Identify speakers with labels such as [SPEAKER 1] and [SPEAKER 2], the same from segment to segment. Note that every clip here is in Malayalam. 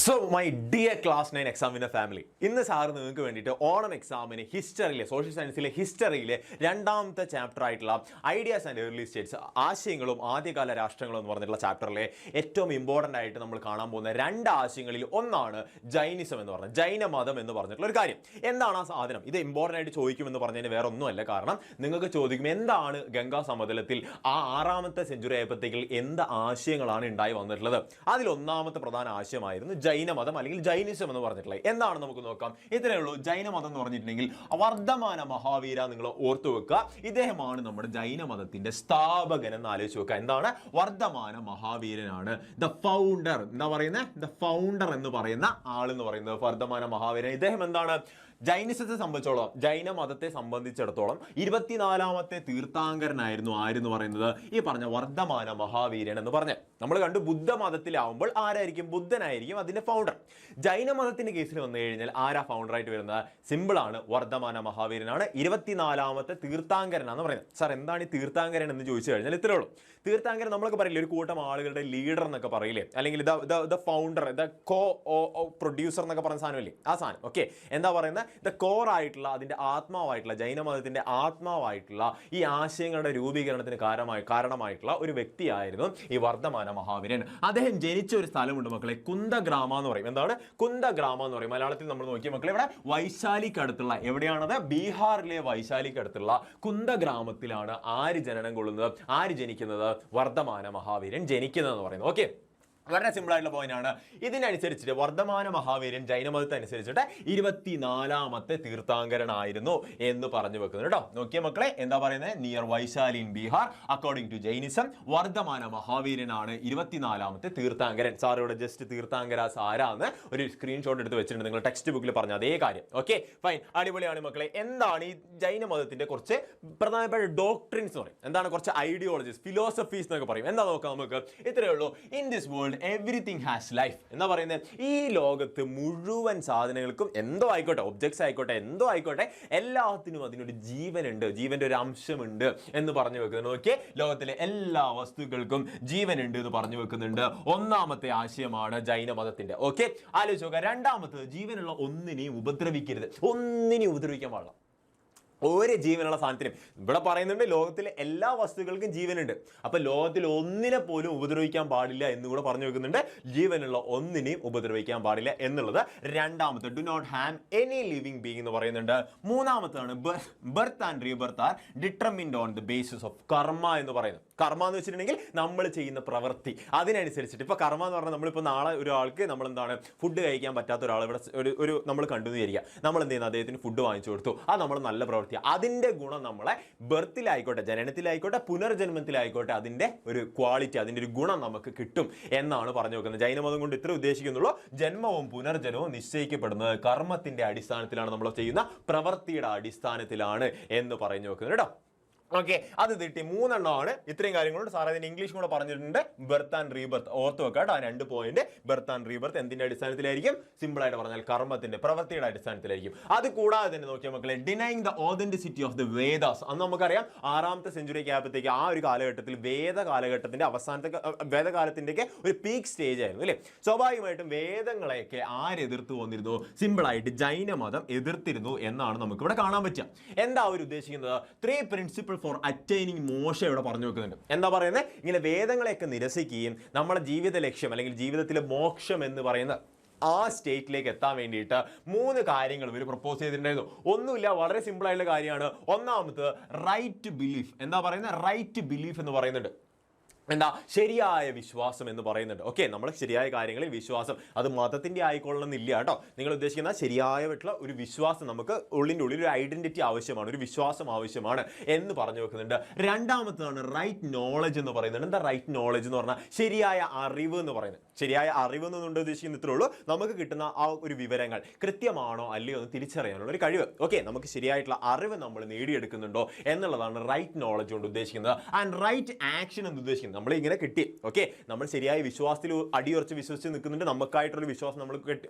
[SPEAKER 1] സോ മൈ ഡിയർ ക്ലാസ് 9 എക്സാമിൻ്റെ ഫാമിലി, ഇന്ന് സാറ് നിങ്ങൾക്ക് വേണ്ടിയിട്ട് ഓണം എക്സാമിന് ഹിസ്റ്ററിയിലെ സോഷ്യൽ സയൻസിലെ ഹിസ്റ്ററിയിലെ രണ്ടാമത്തെ ചാപ്റ്റർ ആയിട്ടുള്ള ഐഡിയാസ് ആൻഡ് ഏർലി സ്റ്റേറ്റ്സ്, ആശയങ്ങളും ആദ്യകാല രാഷ്ട്രങ്ങളും എന്ന് പറഞ്ഞിട്ടുള്ള ചാപ്റ്ററിലെ ഏറ്റവും ഇമ്പോർട്ടൻ്റ് ആയിട്ട് നമ്മൾ കാണാൻ പോകുന്ന രണ്ട് ആശയങ്ങളിൽ ഒന്നാണ് ജൈനിസം എന്ന് പറഞ്ഞത്, ജൈനമതം എന്ന് പറഞ്ഞിട്ടുള്ള ഒരു കാര്യം. എന്താണ് ആ സാധനം? ഇത് ഇമ്പോർട്ടൻ്റ് ആയിട്ട് ചോദിക്കുമെന്ന് പറഞ്ഞതിന് വേറെ ഒന്നുമല്ല. കാരണം നിങ്ങൾക്ക് ചോദിക്കും എന്താണ് ഗംഗാ സമതലത്തിൽ ആ 6ാമത്തെ സെഞ്ചുറി ആയപ്പോഴത്തേക്കിൽ എന്ത് ആശയങ്ങളാണ് ഉണ്ടായി വന്നിട്ടുള്ളത്. അതിൽ ഒന്നാമത്തെ പ്രധാന ആശയമായിരുന്നു ജൈനമതം അല്ലെങ്കിൽ ജൈനിസം എന്ന് പറഞ്ഞിട്ടുള്ളത്. എന്താണ് നമുക്ക് നോക്കാം. ഇത്രയേ ഉള്ളൂ. ജൈനമതം എന്ന് പറഞ്ഞിട്ടുണ്ടെങ്കിൽ വർദ്ധമാന മഹാവീര നിങ്ങൾ ഓർത്തു വെക്കുക. ഇദ്ദേഹമാണ് നമ്മുടെ ജൈനമതത്തിന്റെ സ്ഥാപകൻ എന്ന് ആലോചിച്ച് വെക്കുക. എന്താണ്? വർദ്ധമാന മഹാവീരനാണ് ദ ഫൗണ്ടർ. എന്താ പറയുന്നത്? ദ ഫൗണ്ടർ എന്ന് പറയുന്ന ആളെന്ന് പറയുന്നത് വർദ്ധമാന മഹാവീരൻ. ഇദ്ദേഹം എന്താണ്? ജൈനിസത്തെ സംബന്ധിച്ചോളം, ജൈനമതത്തെ സംബന്ധിച്ചിടത്തോളം 24ാമത്തെ തീർത്ഥാങ്കരനായിരുന്നു ആരെന്ന് പറയുന്നത് ഈ പറഞ്ഞ വർദ്ധമാന മഹാവീരൻ എന്ന് പറഞ്ഞ്. നമ്മൾ കണ്ടു ബുദ്ധമതത്തിലാവുമ്പോൾ ആരായിരിക്കും? ബുദ്ധനായിരിക്കും അതിന്റെ ഫൗണ്ടർ. ജൈനമതത്തിന്റെ കേസിൽ വന്നു കഴിഞ്ഞാൽ ആരാ ഫൗണ്ടറായിട്ട് വരുന്നത്? സിമ്പിളാണ്, വർദ്ധമാന മഹാവീരനാണ്. 24ാമത്തെ തീർത്ഥാങ്കരനാന്ന് പറയുന്നത്. സാർ എന്താണ് ഈ തീർത്ഥാങ്കരൻ എന്ന് ചോദിച്ചു കഴിഞ്ഞാൽ ഇത്രേ ഉള്ളൂ. തീർത്ഥാങ്കരൻ നമ്മളൊക്കെ പറയില്ലേ, ഒരു കൂട്ടം ആളുകളുടെ ലീഡർ എന്നൊക്കെ പറയില്ലേ, അല്ലെങ്കിൽ the founder, the co producer എന്നൊക്കെ പറയുന്ന സാധനമില്ലേ, ആ സാധനം. ഓക്കെ, എന്താ പറയുന്നത്? ദ കോർ ആയിട്ടുള്ള, അതിന്റെ ആത്മാവായിട്ടുള്ള, ജൈനമതത്തിന്റെ ആത്മാവായിട്ടുള്ള ഈ ആശയങ്ങളുടെ രൂപീകരണത്തിന് കാരണമായിട്ടുള്ള ഒരു വ്യക്തിയായിരുന്നു ഈ വർദ്ധമാന മഹാവീരൻ. അദ്ദേഹം ജനിച്ച ഒരു സ്ഥലമുണ്ട് മക്കളെ, കുന്ദഗ്രാമ എന്ന് പറയും. എന്താണ് കുന്ദഗ്രാമ എന്ന് പറയും? മലയാളത്തിൽ നമ്മൾ നോക്കിയ മക്കളെ, ഇവിടെ വൈശാലിക്ക് അടുത്തുള്ള, എവിടെയാണത്? ബീഹാറിലെ വൈശാലിക്ക് അടുത്തുള്ള കുന്ദഗ്രാമത്തിലാണ് ആര് ജനനം കൊള്ളുന്നത്, ആര് ജനിക്കുന്നത്? വർദ്ധമാന മഹാവീരൻ ജനിക്കുന്നത് എന്ന് പറയുന്നത്. ഓക്കെ, വളരെ സിമ്പിൾ ആയിട്ടുള്ള പോയിന്റ് ആണ്. ഇതിനനുസരിച്ചിട്ട് വർദ്ധമാന മഹാവീരൻ ജൈനമതത്തെ അനുസരിച്ചിട്ട് 24ാമത്തെ തീർത്ഥാങ്കരനായിരുന്നു എന്ന് പറഞ്ഞു വെക്കുന്നു കേട്ടോ. നോക്കിയ മക്കളെ, എന്താ പറയുന്നത്? Near Vaishali in Bihar according to Jainism Vardhamana മഹാവീരനാണ് 24ാമത്തെ തീർത്ഥാങ്കരൻ. സാർ ഇവിടെ ജസ്റ്റ് തീർത്ഥാങ്കരാസ് ആരാന്ന് ഒരു സ്ക്രീൻഷോട്ട് എടുത്ത് വെച്ചിട്ടുണ്ട്, നിങ്ങൾ ടെക്സ്റ്റ് ബുക്കിൽ പറഞ്ഞ അതേ കാര്യം. ഓക്കെ, ഫൈൻ, അടിപൊളിയാണ് മക്കളെ. എന്താണ് ഈ ജൈനമതത്തിന്റെ കുറച്ച് പ്രധാനപ്പെട്ട ഡോക്ട്രിൻസ് എന്ന് പറയും? എന്താണ്? കുറച്ച് ഐഡിയോളജീസ്, ഫിലോസഫീസ് എന്നൊക്കെ പറയും. എന്താ നോക്കാം നമുക്ക്. ഇത്രയേ ഉള്ളൂ. In this world everything has life. എന്താ പറയുന്നത്? ഈ ലോകത്ത് മുഴുവൻ സാധനങ്ങൾക്കും എന്തോ ആയിക്കോട്ടെ, ഒബ്ജക്ട്സ് ആയിക്കോട്ടെ, എന്തോ ആയിക്കോട്ടെ, എല്ലാത്തിനും അതിനൊരു ജീവനുണ്ട്, ജീവന്റെ ഒരു അംശമുണ്ട് എന്ന് പറഞ്ഞു വെക്കുന്നു. ഓക്കെ, ലോകത്തിലെ എല്ലാ വസ്തുക്കൾക്കും ജീവനുണ്ട് എന്ന് പറഞ്ഞു വെക്കുന്നുണ്ട്. ഒന്നാമത്തെ ആശയമാണ് ജൈനമതത്തിന്റെ. ഓക്കെ, ആലോചിച്ച് നോക്കുക. രണ്ടാമത്തെ, ജീവനുള്ള ഒന്നിനെയും ഉപദ്രവിക്കരുത്. ഒന്നിനെയും ഉപദ്രവിക്കാൻ പാടില്ല. ഒരു ജീവനുള്ള സാധനത്തിനും ഇവിടെ പറയുന്നുണ്ട് ലോകത്തിലെ എല്ലാ വസ്തുക്കൾക്കും ജീവനുണ്ട്. അപ്പൊ ലോകത്തിൽ ഒന്നിനെ പോലും ഉപദ്രവിക്കാൻ പാടില്ല എന്ന് കൂടെ പറഞ്ഞു വെക്കുന്നുണ്ട്. ജീവനുള്ള ഒന്നിനെയും ഉപദ്രവിക്കാൻ പാടില്ല എന്നുള്ളത് രണ്ടാമത്തെ. Do not harm any living being എന്ന് പറയുന്നുണ്ട്. മൂന്നാമത്താണ് birth and rebirth are determined on the basis of karma എന്ന് പറയുന്നത്. കർമ്മ എന്ന് വെച്ചിട്ടുണ്ടെങ്കിൽ നമ്മൾ ചെയ്യുന്ന പ്രവൃത്തി അതിനനുസരിച്ചിട്ട്. ഇപ്പൊ കർമ്മ എന്ന് പറഞ്ഞാൽ നമ്മളിപ്പോൾ നാളെ ഒരാൾക്ക് നമ്മൾ എന്താണ് ഫുഡ് കഴിക്കാൻ പറ്റാത്ത ഒരാൾ ഇവിടെ ഒരു നമ്മൾ കണ്ടു വിചാരിക്കുക, നമ്മൾ എന്ത് ചെയ്യുന്നത്? അദ്ദേഹത്തിന് ഫുഡ് വാങ്ങിച്ചു കൊടുത്തു. അത് നമ്മൾ നല്ല പ്രവൃത്തി. അതിന്റെ ഗുണം നമ്മളെ ബർത്തിലായിക്കോട്ടെ, ജനനത്തിലായിക്കോട്ടെ, പുനർജന്മത്തിലായിക്കോട്ടെ, അതിന്റെ ഒരു ക്വാളിറ്റി, അതിന്റെ ഒരു ഗുണം നമുക്ക് കിട്ടും എന്നാണ് പറഞ്ഞു വെക്കുന്നത്. ജൈനമതം കൊണ്ട് ഇത്ര ഉദ്ദേശിക്കുന്നുള്ളൂ. ജന്മവും പുനർജന്മവും നിശ്ചയിക്കപ്പെടുന്നത് കർമ്മത്തിന്റെ അടിസ്ഥാനത്തിലാണ്, നമ്മൾ ചെയ്യുന്ന പ്രവൃത്തിയുടെ അടിസ്ഥാനത്തിലാണ് എന്ന് പറഞ്ഞു വെക്കുന്നത് കേട്ടോ. ഓക്കെ, അത് കിട്ടി. 3 എണ്ണമാണ്. ഇത്രയും കാര്യങ്ങളുണ്ട്. സാർ അതിന് ഇംഗ്ലീഷ് കൂടെ പറഞ്ഞിട്ടുണ്ട്. ബർത്ത് ആൻഡ് റീബർത്ത് ഓർത്ത് വെക്കാട്ടോ. ആ 2 പോയിന്റ്. ബർത്ത് ആൻഡ് റീബർത്ത് എന്തിന്റെ അടിസ്ഥാനത്തിലായിരിക്കും? സിമ്പിൾ ആയിട്ട് പറഞ്ഞാൽ കർമ്മത്തിന്റെ, പ്രവൃത്തിയുടെ അടിസ്ഥാനത്തിലായിരിക്കും. അത് കൂടാതെ തന്നെ നോക്കിയാൽ മക്കളെ, denying the authenticity of the Vedas. അന്ന് നമുക്കറിയാം 6ാമത്തെ സെഞ്ചുറിക്ക് ആയപ്പോഴത്തേക്ക് ആ ഒരു കാലഘട്ടത്തിൽ വേദ കാലഘട്ടത്തിന്റെ അവസാനത്തെ, വേദകാലത്തിന്റെയൊക്കെ ഒരു പീക്ക് സ്റ്റേജ് ആയിരുന്നു അല്ലേ. സ്വാഭാവികമായിട്ടും വേദങ്ങളെയൊക്കെ ആരെതിർത്ത് വന്നിരുന്നു? സിമ്പിൾ ആയിട്ട് ജൈനമതം എതിർത്തിരുന്നു എന്നാണ് നമുക്ക് ഇവിടെ കാണാൻ പറ്റുക. എന്താ അവർ ഉദ്ദേശിക്കുന്നത്? 3 പ്രിൻസിപ്പിൾ ഫോർ അറ്റൈനിങ് മോശ ഇവിടെ പറഞ്ഞു വെക്കുന്നുണ്ട്. എന്താ പറയുന്നത്? ഇങ്ങനെ വേദങ്ങളെയൊക്കെ നിരസിക്കുകയും നമ്മുടെ ജീവിത ലക്ഷ്യം അല്ലെങ്കിൽ ജീവിതത്തിലെ മോക്ഷം എന്ന് പറയുന്ന ആ സ്റ്റേറ്റിലേക്ക് എത്താൻ വേണ്ടിയിട്ട് 3 കാര്യങ്ങൾ ഇവർ പ്രപ്പോസ് ചെയ്തിട്ടുണ്ടായിരുന്നു. ഒന്നുമില്ല, വളരെ സിമ്പിൾ ആയിട്ടുള്ള കാര്യമാണ്. ഒന്നാമത് റൈറ്റ് ബിലീഫ്. എന്താ പറയുന്നത്? റൈറ്റ് ബിലീഫ് എന്ന് പറയുന്നുണ്ട്. എന്താ? ശരിയായ വിശ്വാസം എന്ന് പറയുന്നുണ്ട്. ഓക്കെ, നമ്മൾ ശരിയായ കാര്യങ്ങളിൽ വിശ്വാസം, അത് മതത്തിന്റെ ആയിക്കൊള്ളണമെന്നില്ല കേട്ടോ. നിങ്ങൾ ഉദ്ദേശിക്കുന്ന ശരിയായിട്ടുള്ള ഒരു വിശ്വാസം, നമുക്ക് ഉള്ളിൻ്റെ ഉള്ളിൽ ഒരു ഐഡന്റിറ്റി ആവശ്യമാണ്, ഒരു വിശ്വാസം ആവശ്യമാണ് എന്ന് പറഞ്ഞു വെക്കുന്നുണ്ട്. രണ്ടാമത്തേതാണ് റൈറ്റ് നോളജ് എന്ന് പറയുന്നത്. എന്താ റൈറ്റ് നോളജ് എന്ന് പറഞ്ഞാൽ? ശരിയായ അറിവ് എന്ന് പറയുന്നത്. ശരിയായ അറിവ് എന്നുകൊണ്ട് ഉദ്ദേശിക്കുന്ന ഇത്രേ ഉള്ളൂ, നമുക്ക് കിട്ടുന്ന ആ ഒരു വിവരങ്ങൾ കൃത്യമാണോ അല്ലയോ എന്ന് തിരിച്ചറിയാനുള്ള ഒരു കഴിവ്. ഓക്കെ, നമുക്ക് ശരിയായിട്ടുള്ള അറിവ് നമ്മൾ നേടിയെടുക്കുന്നുണ്ടോ എന്നുള്ളതാണ് റൈറ്റ് നോളജ് കൊണ്ട് ഉദ്ദേശിക്കുന്നത്. ആൻഡ് റൈറ്റ് ആക്ഷൻ എന്ന് ഉദ്ദേശിക്കുന്നത് നമ്മൾ ഇങ്ങനെ കിട്ടി. ഓക്കെ, നമ്മൾ ശരിയായ വിശ്വാസത്തിൽ അടിയുറച്ച് വിശ്വസിച്ച് നിൽക്കുന്നുണ്ട്, നമുക്കായിട്ടുള്ള വിശ്വാസം നമ്മൾ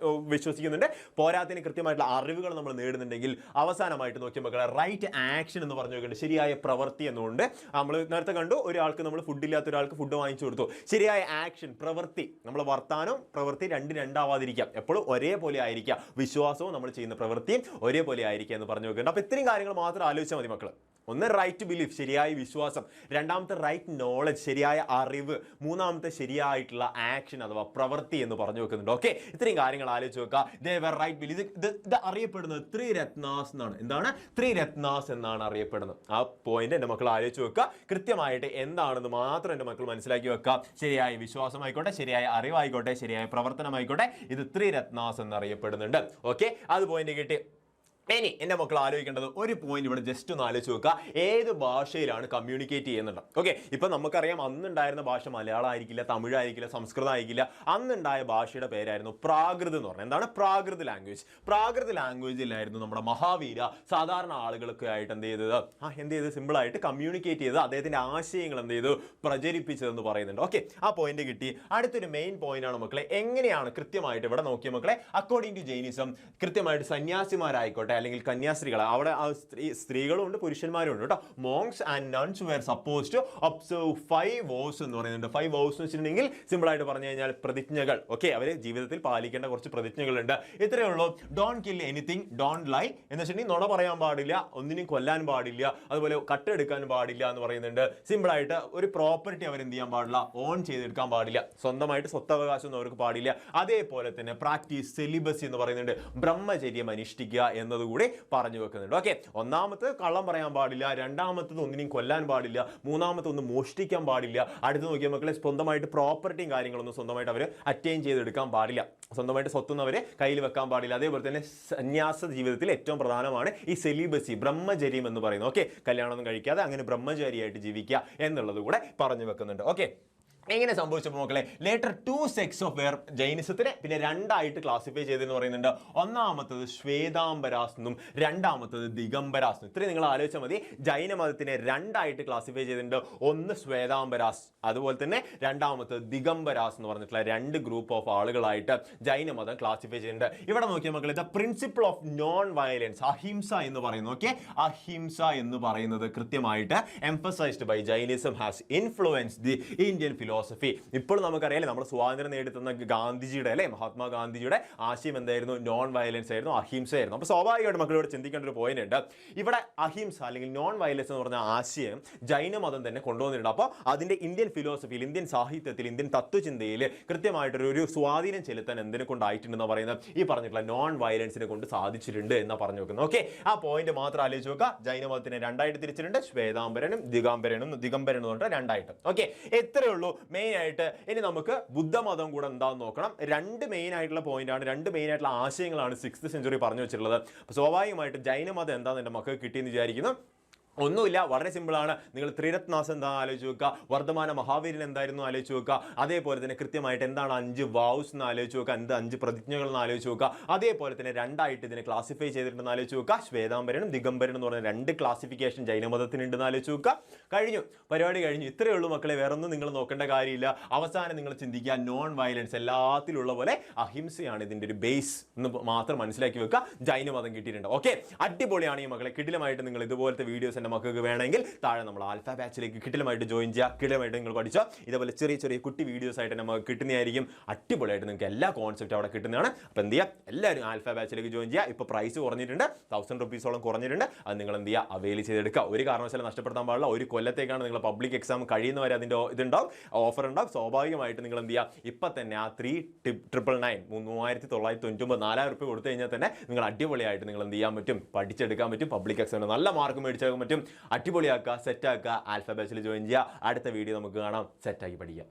[SPEAKER 1] വിശ്വസിക്കുന്നുണ്ട്, പോരാത്തിന് കൃത്യമായിട്ടുള്ള അറിവുകൾ നമ്മൾ നേടുന്നുണ്ടെങ്കിൽ അവസാനമായിട്ട് നോക്കിയാൽ റൈറ്റ് ആക്ഷൻ എന്ന് പറഞ്ഞു നോക്കേണ്ടത് ശരിയായ പ്രവൃത്തി എന്നുകൊണ്ട് നമ്മൾ നേരത്തെ കണ്ടു. ഒരാൾക്ക് നമ്മൾ ഫുഡ് ഇല്ലാത്ത ഒരാൾക്ക് ഫുഡ് വാങ്ങിച്ചു കൊടുത്തു. ശരിയായ ആക്ഷൻ, പ്രവൃത്തി, നമ്മൾ നമ്മളെ വർത്താനം പ്രവൃത്തി രണ്ടാവാതിരിക്കാം, എപ്പോഴും ഒരേപോലെ ആയിരിക്കുക, വിശ്വാസവും നമ്മൾ ചെയ്യുന്ന പ്രവൃത്തിയും ഒരേപോലെ ആയിരിക്കുക എന്ന് പറഞ്ഞു വെക്കുന്നുണ്ട്. അപ്പോൾ ഇത്രയും കാര്യങ്ങൾ മാത്രം ആലോചിച്ചാൽ മതി മക്കൾ. ഒന്ന് റൈറ്റ് ബിലീഫ്, ശരിയായ വിശ്വാസം, രണ്ടാമത്തെ റൈറ്റ് നോളജ്, ശരിയായ അറിവ്, മൂന്നാമത്തെ ശരിയായിട്ടുള്ള ആക്ഷൻ അഥവാ പ്രവൃത്തി എന്ന് പറഞ്ഞു വെക്കുന്നുണ്ട്. ഓക്കെ, ഇത്രയും കാര്യങ്ങൾ ആലോചിച്ച് വെക്കുക. ദേ വർ റൈറ്റ് ബിലീഫ്. ഇത് അറിയപ്പെടുന്നത് ത്രിരത്നാസ് എന്നാണ്. എന്താണ്? ത്രിരത്നാസ് എന്നാണ് അറിയപ്പെടുന്നത്. ആ പോയിന്റ് എൻ്റെ മക്കൾ ആലോചിച്ച് വെക്കുക. കൃത്യമായിട്ട് എന്താണെന്ന് മാത്രം എൻ്റെ മക്കൾ മനസ്സിലാക്കി വെക്കുക. ശരിയായ വിശ്വാസമായിക്കോട്ടെ, ശരിയായ അറിവായിക്കോട്ടെ, ശരിയായ പ്രവർത്തനമായിക്കോട്ടെ, ഇത് ത്രിരത്നാസ് എന്നറിയപ്പെടുന്നുണ്ട്. ഓക്കെ, അത് പോയിന്റ് കിട്ടി. ഇനി എൻ്റെ മക്കൾ ആലോചിക്കേണ്ടത് ഒരു പോയിന്റ് ഇവിടെ ജസ്റ്റ് ഒന്ന് ആലോചിച്ച് നോക്കുക. ഏത് ഭാഷയിലാണ് കമ്മ്യൂണിക്കേറ്റ് ചെയ്യുന്നുണ്ട്? ഓക്കെ, ഇപ്പം നമുക്കറിയാം അന്നുണ്ടായിരുന്ന ഭാഷ മലയാളം ആയിരിക്കില്ല, തമിഴായിരിക്കില്ല, സംസ്കൃതം ആയിരിക്കില്ല. അന്നുണ്ടായ ഭാഷയുടെ പേരായിരുന്നു പ്രാകൃത് എന്ന് പറഞ്ഞത്. എന്താണ് പ്രാകൃത് ലാംഗ്വേജ്? പ്രാകൃത് ലാംഗ്വേജിലായിരുന്നു നമ്മുടെ മഹാവീര സാധാരണ ആളുകൾക്ക് ആയിട്ട് എന്ത് ചെയ്തത് സിമ്പിളായിട്ട് കമ്മ്യൂണിക്കേറ്റ് ചെയ്ത് അദ്ദേഹത്തിൻ്റെ ആശയങ്ങൾ എന്ത് ചെയ്തു പ്രചരിപ്പിച്ചതെന്ന് പറയുന്നുണ്ട്. ഓക്കെ, ആ പോയിന്റ് കിട്ടി. അടുത്തൊരു മെയിൻ പോയിന്റ് ആണ് മക്കളെ, എങ്ങനെയാണ് കൃത്യമായിട്ട് ഇവിടെ നോക്കിയ മക്കളെ, അക്കോർഡിംഗ് ടു ജൈനിസം കൃത്യമായിട്ട് സന്യാസിമാരായിക്കോട്ടെ അല്ലെങ്കിൽ കന്യാസ്ത്രീകൾ, അവിടെ സ്ത്രീകളും ഉണ്ട് പുരുഷന്മാരും ഉണ്ട് കേട്ടോ. Monks and nuns were suppose to observe 5 vows എന്ന് പറയുന്നുണ്ട്. 5 vows എന്ന് വെച്ചിട്ടുണ്ടെങ്കിൽ സിമ്പിൾ ആയിട്ട് പറഞ്ഞു കഴിഞ്ഞാൽ പ്രതിജ്ഞകൾ. ഓക്കെ, അവർ ജീവിതത്തിൽ പാലിക്കേണ്ട കുറച്ച് പ്രതിജ്ഞകളുണ്ട്. ഇത്രയേ ഉള്ളൂ. Don't kill anything, don't lie എന്ന് വെച്ചിട്ടുണ്ടെങ്കിൽ നുണ പറയാൻ പാടില്ല, ഒന്നിനും കൊല്ലാൻ പാടില്ല, അതുപോലെ കട്ടെടുക്കാൻ പാടില്ല എന്ന് പറയുന്നുണ്ട്. സിമ്പിൾ ആയിട്ട് ഒരു പ്രോപ്പർട്ടി അവർ എന്ത് ചെയ്യാൻ പാടില്ല, ഓൺ ചെയ്തെടുക്കാൻ പാടില്ല, സ്വന്തമായിട്ട് സ്വത്തവകാശം ഒന്നും അവർക്ക് പാടില്ല. അതേപോലെ തന്നെ പ്രാക്ടീസ് സെലിബസി എന്ന് പറയുന്നുണ്ട്, ബ്രഹ്മചര്യം അനുഷ്ഠിക്കുക എന്നത് കൂടി പറഞ്ഞു വെക്കുന്നുണ്ട്. ഓക്കെ, ഒന്നാമത്തെ കള്ളം പറയാൻ പാടില്ല, രണ്ടാമത്തത് ഒന്നിനും കൊല്ലാൻ പാടില്ല, മൂന്നാമത്തെ ഒന്നും മോഷ്ടിക്കാൻ പാടില്ല. അടുത്ത് നോക്കിയാൽ മക്കളെ സ്വന്തമായിട്ട് പ്രോപ്പർട്ടിയും കാര്യങ്ങളൊന്നും സ്വന്തമായിട്ട് അവർ അറ്റൈൻ ചെയ്തെടുക്കാൻ പാടില്ല, സ്വന്തമായിട്ട് സ്വത്തൊന്നും അവർ കയ്യിൽ വെക്കാൻ പാടില്ല. അതേപോലെ തന്നെ സന്യാസ ജീവിതത്തിൽ ഏറ്റവും പ്രധാനമാണ് ഈ സെലിബസി, ബ്രഹ്മചര്യം എന്ന് പറയുന്നത്. ഓക്കെ, കല്യാണമൊന്നും കഴിക്കാതെ അങ്ങനെ ബ്രഹ്മചാരിയായിട്ട് ജീവിക്കുക എന്നുള്ളത് കൂടെ പറഞ്ഞു വെക്കുന്നുണ്ട്. ഓക്കെ, എങ്ങനെ സംഭവിച്ചപ്പോൾ മക്കളെ, ലേറ്റർ 2 sects ഓഫ് വെയർ ജൈനിസത്തിനെ പിന്നെ രണ്ടായിട്ട് ക്ലാസിഫൈ ചെയ്തെന്ന് പറയുന്നുണ്ട്. ഒന്നാമത്തത് ശ്വേതാംബരാസ് എന്നും രണ്ടാമത്തത് ദിഗംബരാസ് എന്നും. ഇത്രയും നിങ്ങൾ ആലോചിച്ചാൽ മതി. ജൈനമതത്തിനെ രണ്ടായിട്ട് ക്ലാസിഫൈ ചെയ്തിട്ടുണ്ട്. ഒന്ന് ശ്വേതാംബരാസ്, അതുപോലെ തന്നെ രണ്ടാമത്തത് ദിഗംബരാസ് എന്ന് പറഞ്ഞിട്ടുള്ള 2 ഗ്രൂപ്പ് ഓഫ് ആളുകളായിട്ട് ജൈനമതം ക്ലാസിഫൈ ചെയ്തിട്ടുണ്ട്. ഇവിടെ നോക്കിയാൽ മക്കളെ, the principle of non violence, ahimsa എന്ന് പറയുന്നത്. ഓക്കെ, അഹിംസ എന്ന് പറയുന്നത് കൃത്യമായിട്ട് emphasised by Jainism has influenced the Indian philosophy. ഇപ്പോൾ നമുക്കറിയാലേ, നമ്മൾ സ്വാതന്ത്ര്യം നേടിത്തുന്ന ഗാന്ധിജിയുടെ അല്ലെ, മഹാത്മാഗാന്ധിജിയുടെ ആശയം എന്തായിരുന്നു? നോൺ വയലൻസ് ആയിരുന്നു, അഹിംസ ആയിരുന്നു. അപ്പോൾ സ്വാഭാവികമായിട്ട് മക്കളോട് ചിന്തിക്കേണ്ട ഒരു പോയിന്റ് ഉണ്ട്. ഇവിടെ അഹിംസ അല്ലെങ്കിൽ നോൺ വയലൻസ് എന്ന് പറഞ്ഞ ആശയം ജൈനമതം തന്നെ കൊണ്ടുവന്നിട്ടുണ്ട്. അപ്പോൾ അതിന്റെ ഇന്ത്യൻ ഫിലോസഫിയിൽ, ഇന്ത്യൻ സാഹിത്യത്തിൽ, ഇന്ത്യൻ തത്വചിന്തയിൽ കൃത്യമായിട്ടൊരു സ്വാധീനം ചെലുത്താൻ എന്തിനെ കൊണ്ടായിട്ടുണ്ടെന്ന് പറയുന്നത് ഈ പറഞ്ഞിട്ടുള്ള നോൺ വയലൻസിനെ കൊണ്ട് സാധിച്ചിട്ടുണ്ട് എന്ന് പറഞ്ഞു വെക്കുന്നത്. ഓക്കെ, ആ പോയിന്റ് മാത്രം ആലോചിച്ച് നോക്കുക. ജൈനമതത്തിനെ രണ്ടായിട്ട് തിരിച്ചിട്ടുണ്ട്, ശ്വേതാംബരനും ദിഗംബരനും എന്ന് പറഞ്ഞിട്ട് രണ്ടായിട്ട്. ഓക്കെ, എത്രയേ ഉള്ളൂ മെയിൻ ആയിട്ട്. ഇനി നമുക്ക് ബുദ്ധമതം കൂടെ എന്താണെന്ന് നോക്കണം. 2 മെയിൻ ആയിട്ടുള്ള പോയിന്റ് ആണ്, 2 മെയിൻ ആയിട്ടുള്ള ആശയങ്ങളാണ് 6th century പറഞ്ഞു വെച്ചിട്ടുള്ളത്. സ്വാഭാവികമായിട്ട് ജൈനമതം എന്താണെന്ന് എൻ്റെ മക്കൾക്ക് കിട്ടിയെന്ന് വിചാരിക്കുന്നു. ഒന്നുമില്ല, വളരെ സിമ്പിളാണ്. നിങ്ങൾ ത്രിരത്നാസ് എന്താ ആലോചിച്ച് വെക്കുക, വർദ്ധമാന മഹാവീരൻ എന്തായിരുന്നു ആലോചിച്ച് വെക്കുക, അതേപോലെ തന്നെ കൃത്യമായിട്ട് എന്താണ് 5 vows എന്ന് ആലോചിച്ച് വെക്കുക, 5 പ്രതിജ്ഞകൾ എന്ന് ആലോചിച്ച് വെക്കുക. അതേപോലെ തന്നെ രണ്ടായിട്ട് ഇതിനെ ക്ലാസിഫൈ ചെയ്തിട്ടുണ്ടെന്ന് ആലോചിച്ച് വെക്കുക. ശ്വേതാംബരനും ദിഗംബരനും എന്ന് പറഞ്ഞ 2 ക്ലാസിഫിക്കേഷൻ ജൈനമതത്തിനുണ്ടെന്ന് ആലോചിച്ച് വെക്കുക. കഴിഞ്ഞു, പരിപാടി കഴിഞ്ഞു. ഇത്രയേ ഉള്ളൂ മക്കളെ, വേറൊന്നും നിങ്ങൾ നോക്കേണ്ട കാര്യമില്ല. അവസാനം നിങ്ങൾ ചിന്തിക്കുക, നോൺ വയലൻസ് എല്ലാത്തിലുള്ള പോലെ അഹിംസയാണ് ഇതിൻ്റെ ഒരു ബേസ് എന്ന് മാത്രം മനസ്സിലാക്കി വെക്കുക. ജൈനമതം കിട്ടിയിട്ടുണ്ട്. ഓക്കെ, അടിപൊളിയാണ് ഈ മക്കളെ. കിടിലമായിട്ട് നിങ്ങൾ ഇതുപോലത്തെ വീഡിയോസ് എൻ്റെ മക്കൾക്ക് വേണമെങ്കിൽ താഴെ നമ്മൾ ആൽഫ ബാച്ചിലേക്ക് കിടിലമായിട്ട് ജോയിൻ ചെയ്യുക. കിടിലമായിട്ട് നിങ്ങൾ പഠിച്ചോ. ഇതേപോലെ ചെറിയ ചെറിയ കുട്ടി വീഡിയോസ് ആയിട്ട് നമുക്ക് കിട്ടുന്നതായിരിക്കും. അടിപൊളിയായിട്ട് നിങ്ങൾക്ക് എല്ലാ കോൺസെപ്റ്റും അവിടെ കിട്ടുന്നതാണ്. അപ്പോൾ എന്ത് ചെയ്യുക, എല്ലാവരും ആൽഫ ബാച്ചിലേക്ക് ജോയിൻ ചെയ്യുക. ഇപ്പോൾ പ്രൈസ് കുറഞ്ഞിട്ടുണ്ട്, 1000 rupees കുറഞ്ഞിട്ടുണ്ട്. അത് നിങ്ങൾ എന്ത് ചെയ്യുക, അവൈൽ ചെയ്തെടുക്കുക. ഒരു കാരണവശാലും നഷ്ടപ്പെടുത്താൻ പാടില്ല. ഒരു കൊല്ലത്തേക്കാണ് നിങ്ങൾ പബ്ലിക് എക്സാം കഴിയുന്നവരെ അതിൻ്റെ ഇതുണ്ടാവും, ഓഫർ ഉണ്ടാവും. സ്വാഭാവികമായിട്ട് നിങ്ങൾ എന്ത് ചെയ്യുക, ഇപ്പം തന്നെ ആ 3999 3999 4000 രൂപ കൊടുത്തു കഴിഞ്ഞാൽ തന്നെ നിങ്ങൾ അടിപൊളിയായിട്ട് നിങ്ങൾ എന്ത് ചെയ്യാൻ പറ്റും, പഠിച്ചെടുക്കാൻ പറ്റും. പബ്ലിക് എക്സാമിന് നല്ല മാർക്ക് മേടിച്ചെടുക്കാൻ പറ്റും. അടിപൊളിയാക്കുക, സെറ്റാക്കുക. ആൽഫ ബാച്ചിൽ ജോയിൻ ചെയ്യുക. അടുത്ത വീഡിയോ നമുക്ക് കാണാം. സെറ്റാക്കി പഠിക്കാം.